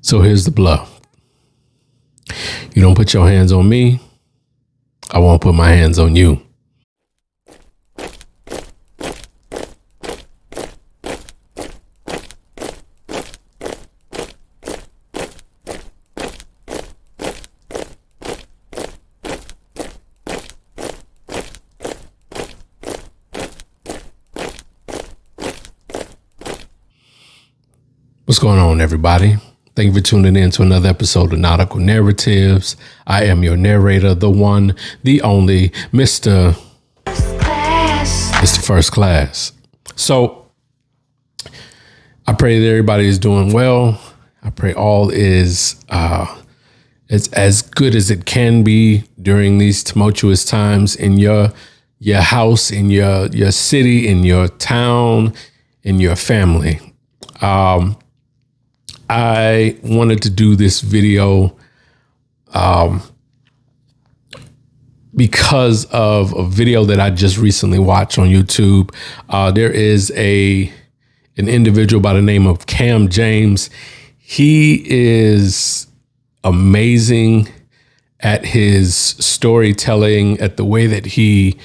So here's the bluff. You don't put your hands on me, I won't put my hands on you. What's going on, everybody? Thank you for tuning in to another episode of Nautical Narratives. I am your narrator, the one, the only, Mr. First Class. So I pray that everybody is doing well. I pray all is it's as good as it can be during these tumultuous times in your house, in your city, in your town, in your family. I wanted to do this video because of a video that I just recently watched on YouTube. There is an individual by the name of Cam James. He is amazing at his storytelling, at the way that he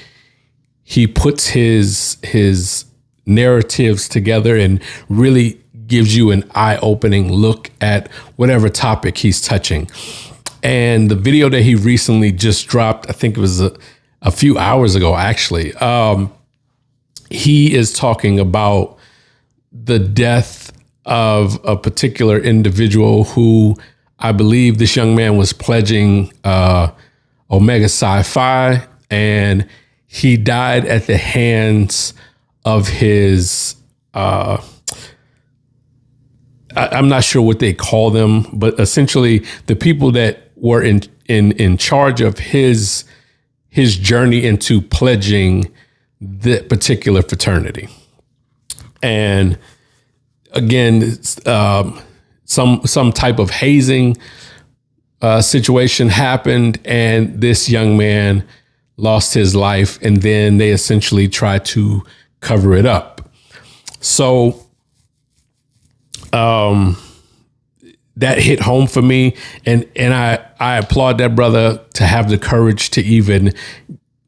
puts his narratives together and really gives you an eye-opening look at whatever topic he's touching. And the video that he recently just dropped, I think it was a few hours ago, actually, he is talking about the death of a particular individual who I believe this young man was pledging Omega Psi Phi, and he died at the hands of his I'm not sure what they call them, but essentially the people that were in charge of his journey into pledging the particular fraternity. And again, some type of hazing situation happened, and this young man lost his life, and then they essentially tried to cover it up. So that hit home for me, and I applaud that brother to have the courage to even,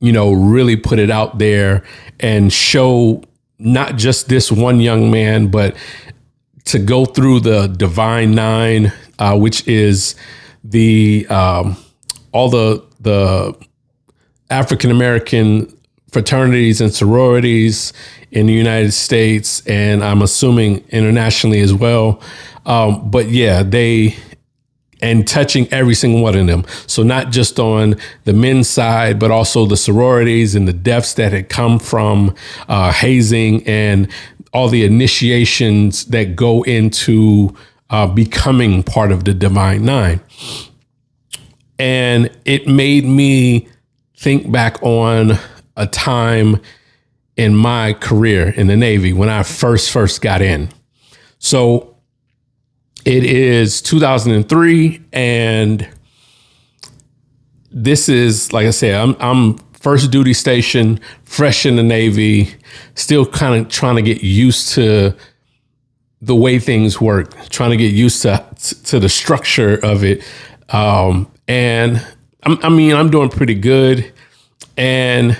really put it out there and show not just this one young man, but to go through the Divine Nine, which is the all the African American fraternities and sororities in the United States, and I'm assuming internationally as well. But yeah, and touching every single one of them. So not just on the men's side, but also the sororities and the deaths that had come from hazing and all the initiations that go into becoming part of the Divine Nine. And it made me think back on a time in my career in the Navy when I first got in. So it is 2003, and this is, like I said, I'm first duty station, fresh in the Navy, still kind of trying to get used to the way things work, trying to get used to the structure of it. And I'm doing pretty good. And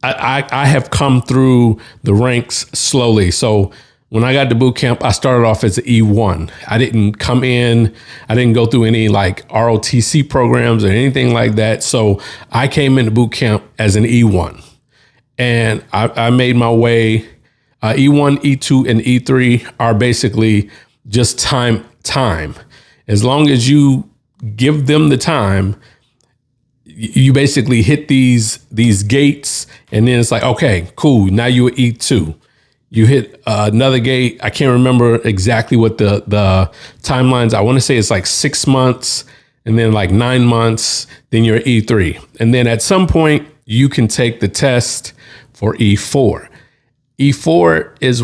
I have come through the ranks slowly. So when I got to boot camp, I started off as an E1. I didn't go through any like ROTC programs or anything like that. So I came into boot camp as an E1, and I made my way. E1, E2, and E3 are basically just time. As long as you give them the time, you basically hit these gates, and then it's like, okay, cool. Now you're E2. You hit another gate. I can't remember exactly what the timelines. I want to say it's like 6 months, and then like 9 months. Then you're E3, and then at some point you can take the test for E4. E4 is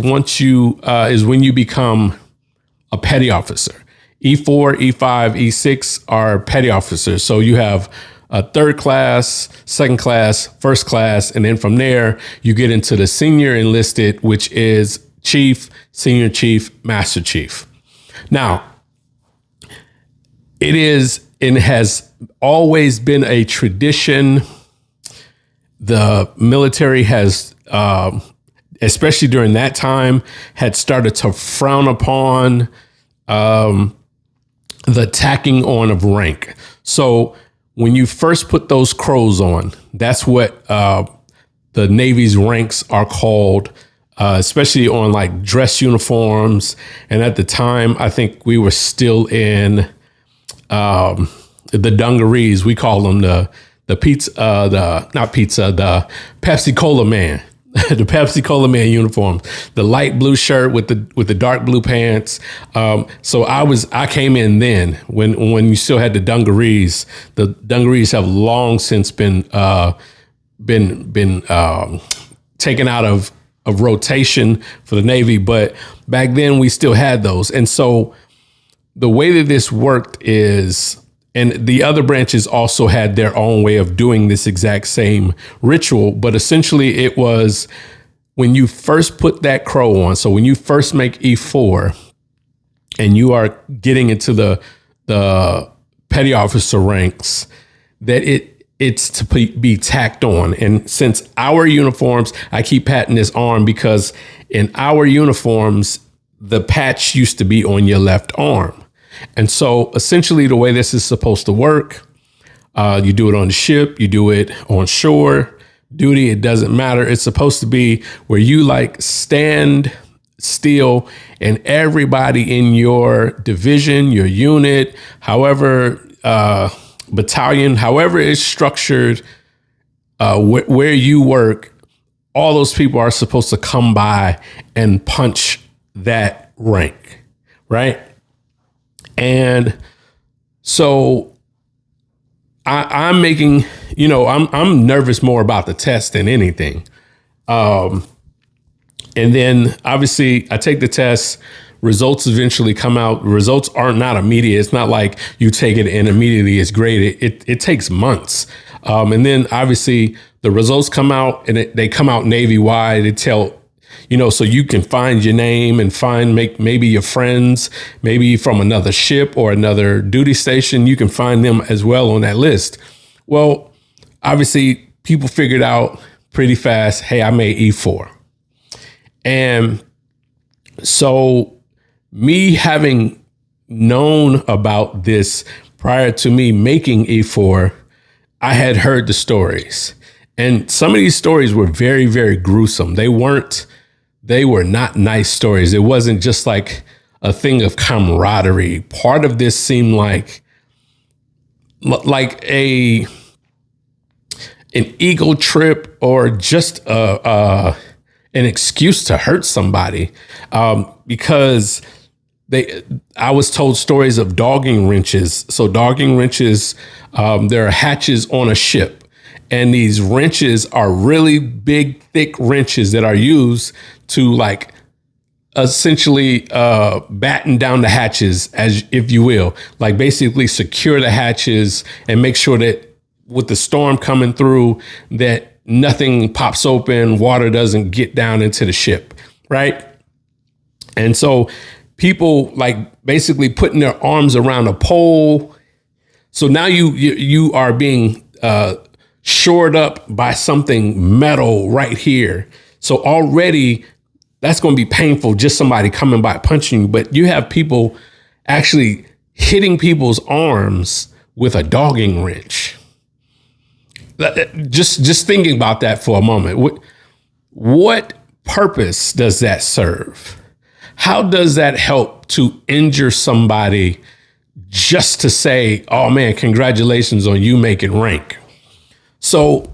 when you become a petty officer. E4, E5, E6 are petty officers. So you have a third class, second class, first class, and then from there you get into the senior enlisted, which is chief, senior chief, master chief. Now, it is and has always been a tradition. The military has, especially during that time, had started to frown upon the tacking on of rank. So when you first put those crows on, that's what the Navy's ranks are called, especially on like dress uniforms. And at the time, I think we were still in the dungarees. We call them the Pepsi Cola man. The Pepsi Cola man uniform, the light blue shirt with the dark blue pants. So I came in then when you still had the dungarees. The dungarees have long since been taken out of rotation for the Navy, but back then we still had those. And so the way that this worked is, and the other branches also had their own way of doing this exact same ritual, but essentially it was when you first put that crow on. So when you first make E4 and you are getting into the petty officer ranks, that it's to be tacked on. And since our uniforms, I keep patting this arm because in our uniforms, the patch used to be on your left arm. And so essentially the way this is supposed to work, you do it on the ship, you do it on shore, duty, it doesn't matter. It's supposed to be where you like stand still and everybody in your division, your unit, however, battalion, however it's structured, where you work, all those people are supposed to come by and punch that rank, right? And so I'm making, I'm nervous more about the test than anything. And then obviously I take the test, results eventually come out. Results are not immediate. It's not like you take it and immediately it's graded. It takes months. And then obviously the results come out and they come out Navy-wide. They tell, so you can find your name and maybe your friends, maybe from another ship or another duty station. You can find them as well on that list. Well, obviously people figured out pretty fast, hey, I made E4. And so me having known about this prior to me making E4, I had heard the stories. And some of these stories were very, very gruesome. They were not nice stories. It wasn't just like a thing of camaraderie. Part of this seemed like an ego trip or just an excuse to hurt somebody, because I was told stories of dogging wrenches. So dogging wrenches, there are hatches on a ship. And these wrenches are really big, thick wrenches that are used to like essentially batten down the hatches, as if you will, like basically secure the hatches and make sure that with the storm coming through that nothing pops open, water doesn't get down into the ship, right? And so people like basically putting their arms around a pole. So now you are being shored up by something metal right here. So already that's going to be painful, just somebody coming by punching you. But you have people actually hitting people's arms with a dogging wrench. Just thinking about that for a moment. What purpose does that serve? How does that help to injure somebody just to say, oh man, congratulations on you making rank? So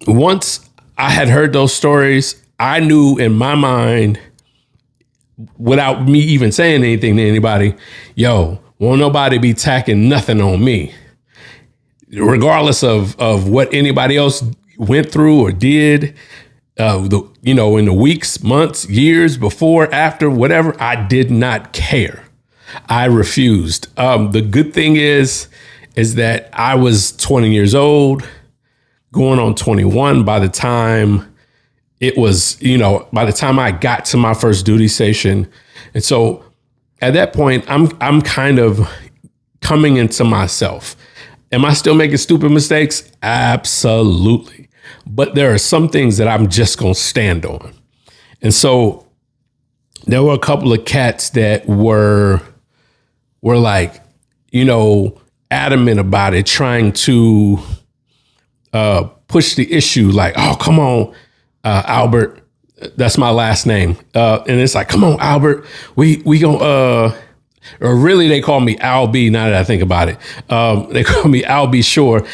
once I had heard those stories, I knew in my mind, without me even saying anything to anybody, won't nobody be tacking nothing on me. Regardless of what anybody else went through or did, in the weeks, months, years before, after, whatever, I did not care. I refused. The good thing is that I was 20 years old, going on 21 by the time it was, by the time I got to my first duty station. And so at that point, I'm kind of coming into myself. Am I still making stupid mistakes? Absolutely. But there are some things that I'm just going to stand on. And so there were a couple of cats that were like, adamant about it, trying to push the issue like, oh, come on, Albert. That's my last name. And it's like, come on, Albert, we gonna, or really they call me Al B now that I think about it. They call me Al B Shore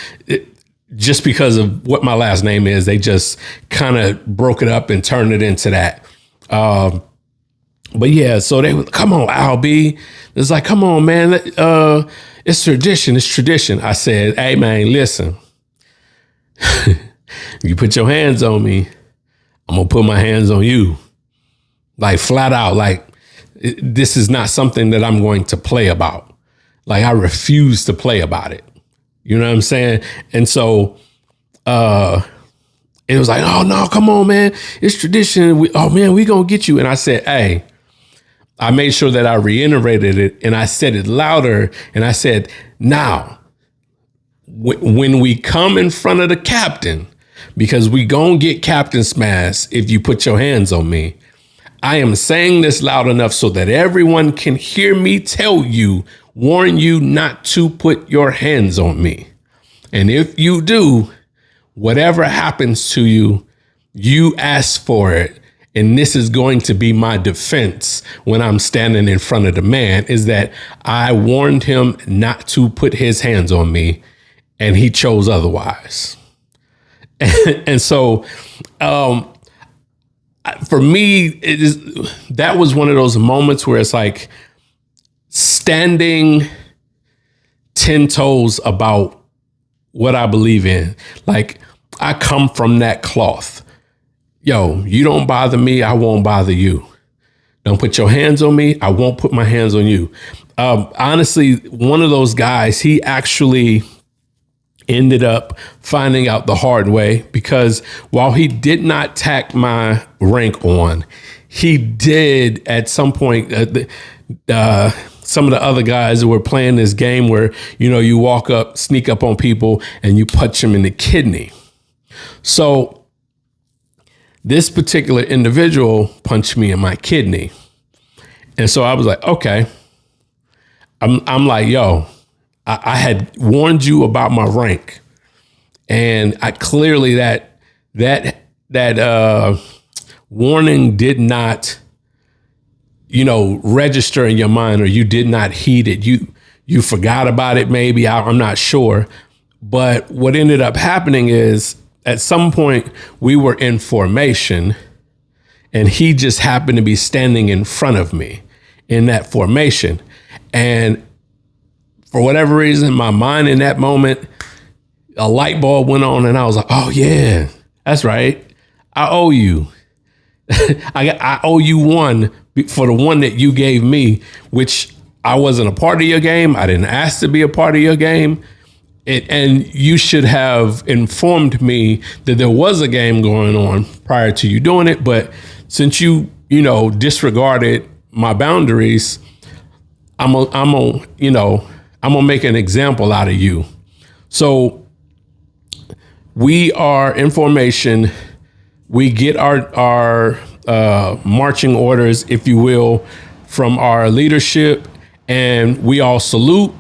just because of what my last name is. They just kind of broke it up and turned it into that. But yeah, so they would, come on, Al B. It's like, come on, man. It's tradition. It's tradition. I said, hey, man, listen, you put your hands on me, I'm going to put my hands on you. Like flat out, like this is not something that I'm going to play about. Like I refuse to play about it. You know what I'm saying? And so it was like, oh, no, come on, man. It's tradition. We going to get you. And I said, hey, I made sure that I reiterated it and I said it louder. And I said, now, when we come in front of the captain, because we gonna get captain smash if you put your hands on me, I am saying this loud enough so that everyone can hear me tell you, warn you not to put your hands on me. And if you do, whatever happens to you, you ask for it. And this is going to be my defense when I'm standing in front of the man, is that I warned him not to put his hands on me and he chose otherwise. And so for me, that was one of those moments where it's like standing 10 toes about what I believe in. Like I come from that cloth. Yo, you don't bother me, I won't bother you. Don't put your hands on me, I won't put my hands on you. Honestly, one of those guys, he actually ended up finding out the hard way, because while he did not tack my rank on, he did at some point, some of the other guys that were playing this game where, you walk up, sneak up on people and you punch them in the kidney. So this particular individual punched me in my kidney. And so I was like, okay, I'm like, yo, I had warned you about my rank, and I clearly that warning did not, register in your mind, or you did not heed it. You forgot about it. Maybe I'm not sure. But what ended up happening is at some point we were in formation and he just happened to be standing in front of me in that formation. And for whatever reason, my mind in that moment, a light bulb went on and I was like, oh yeah, that's right. I owe you. I owe you one for the one that you gave me, which I wasn't a part of your game. I didn't ask to be a part of your game. And you should have informed me that there was a game going on prior to you doing it. But since you disregarded my boundaries, I'm gonna make an example out of you. So we are in formation. We get our marching orders, if you will, from our leadership, and we all salute.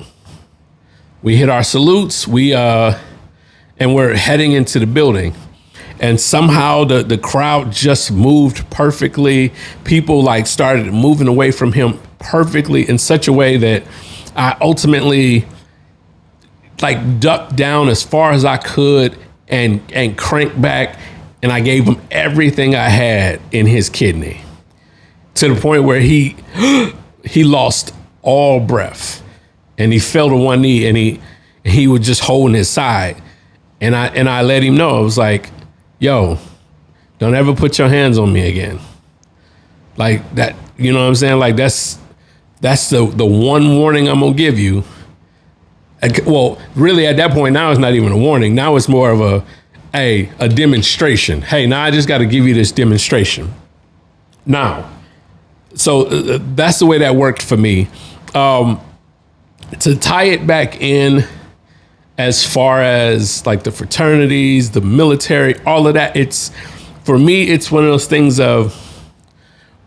We hit our salutes. And we're heading into the building. And somehow the crowd just moved perfectly. People started moving away from him perfectly in such a way that I ultimately ducked down as far as I could and cranked back, and I gave him everything I had in his kidney, to the point where he lost all breath and he fell to one knee and he was just holding his side. And I let him know. I was like, yo, don't ever put your hands on me again. Like that, you know what I'm saying? Like that's the one warning I'm gonna give you. Well, really at that point, now it's not even a warning. Now it's more of a demonstration. Hey, now I just got to give you this demonstration. Now, so that's the way that worked for me. to tie it back in, as far as like the fraternities, the military, all of that, it's, for me, it's one of those things of,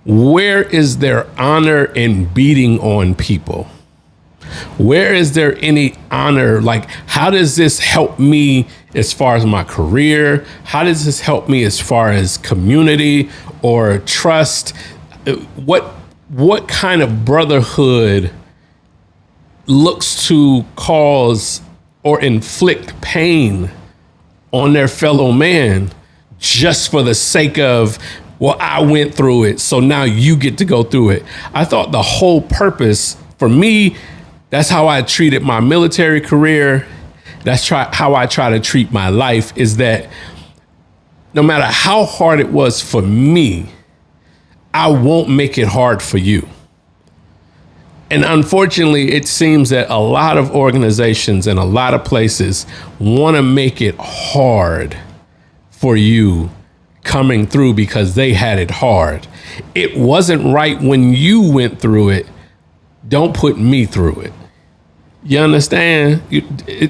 where is there honor in beating on people? Where is there any honor? Like, how does this help me as far as my career? How does this help me as far as community or trust? What kind of brotherhood looks to cause or inflict pain on their fellow man just for the sake of, well, I went through it, so now you get to go through it? I thought the whole purpose, for me, that's how I treated my military career. That's how I try to treat my life, is that no matter how hard it was for me, I won't make it hard for you. And unfortunately, it seems that a lot of organizations and a lot of places want to make it hard for you coming through because they had it hard. It wasn't right when you went through it. Don't put me through it. You understand?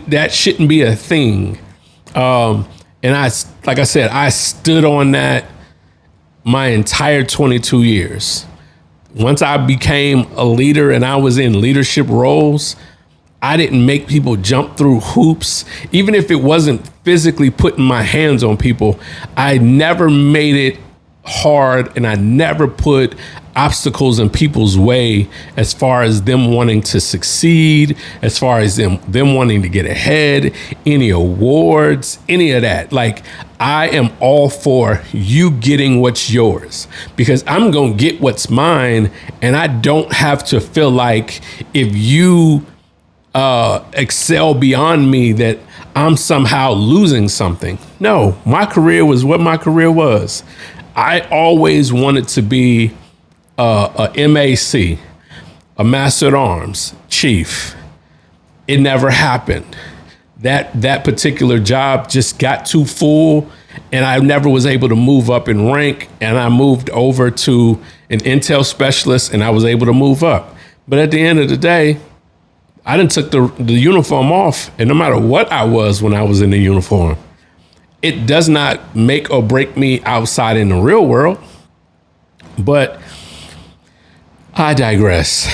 That shouldn't be a thing. And like I said, I stood on that my entire 22 years. Once I became a leader and I was in leadership roles, I didn't make people jump through hoops. Even if it wasn't physically putting my hands on people, I never made it hard, and I never put obstacles in people's way as far as them wanting to succeed, as far as them wanting to get ahead, any awards, any of that. Like, I am all for you getting what's yours, because I'm going to get what's mine, and I don't have to feel like if you excel beyond me that I'm somehow losing something. No, my career was what my career was. I always wanted to be a MAC, a Master at Arms Chief. It never happened. That particular job just got too full, and I never was able to move up in rank, and I moved over to an intel specialist, and I was able to move up. But at the end of the day, I done took the uniform off, and no matter what I was when I was in the uniform, it does not make or break me outside in the real world. But I digress.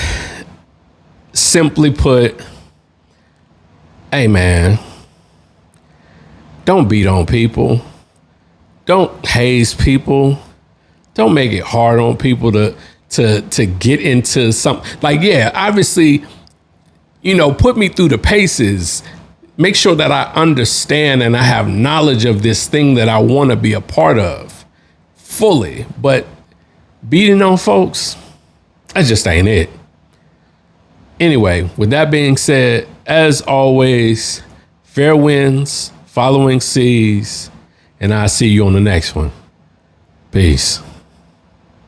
Simply put, hey man, don't beat on people. Don't haze people. Don't make it hard on people to get into something. Like, yeah, obviously, put me through the paces. Make sure that I understand and I have knowledge of this thing that I want to be a part of fully. But beating on folks, that just ain't it. Anyway, with that being said, as always, fair winds, following seas, and I'll see you on the next one. Peace.